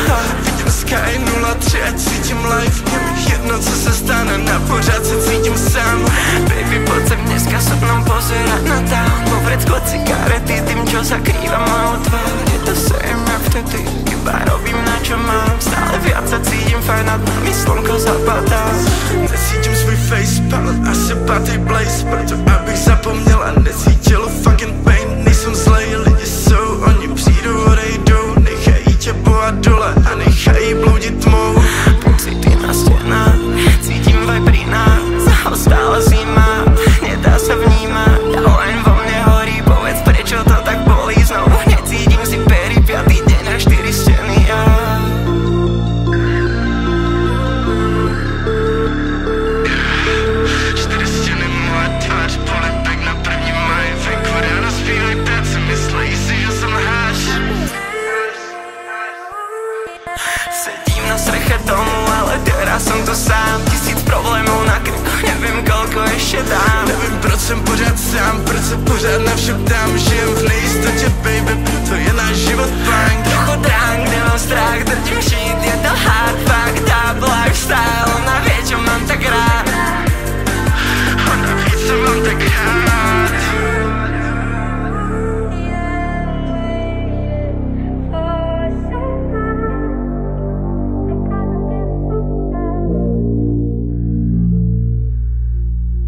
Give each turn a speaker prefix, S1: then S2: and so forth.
S1: tak vidím Sky 03 a cítím life. Je mi jedno, co se stane, na pořád se cítím sám. Baby, poď sem dneska so mnou pozerať na tam. Povred skôr cigarety tým, čo zakrýva moju tvár. Je to same jak vtedy, iba robím na čo mám. Stále viac sa cítim fajn, nad nami slnko zapadá. Necítím svůj facepalm, asi patý blaze. Proto abych zapomněl a necítil fucking pain. Nejsem zlej, lidi jsou, oni přijdou, odejdou. Nechají tě bohat dole a nechají bloudit tmou. Pocity na stěnách, cítím vibe pri nás. Stále zima, nedá sa vnímať. Len vo mne horí, povedz prečo to tak bolí. Znovu necítim si pery, 5. deň a 4 steny. Sedím na streche domu, ale teraz som tu sám. 1000 problémov na krku, neviem koľko ešte dám. Nevím proč jsem pořád sám, proč se pořád na vše ptám. Žijem v nejistotě, baby, proto je náš život punk. Trochu dráng, kde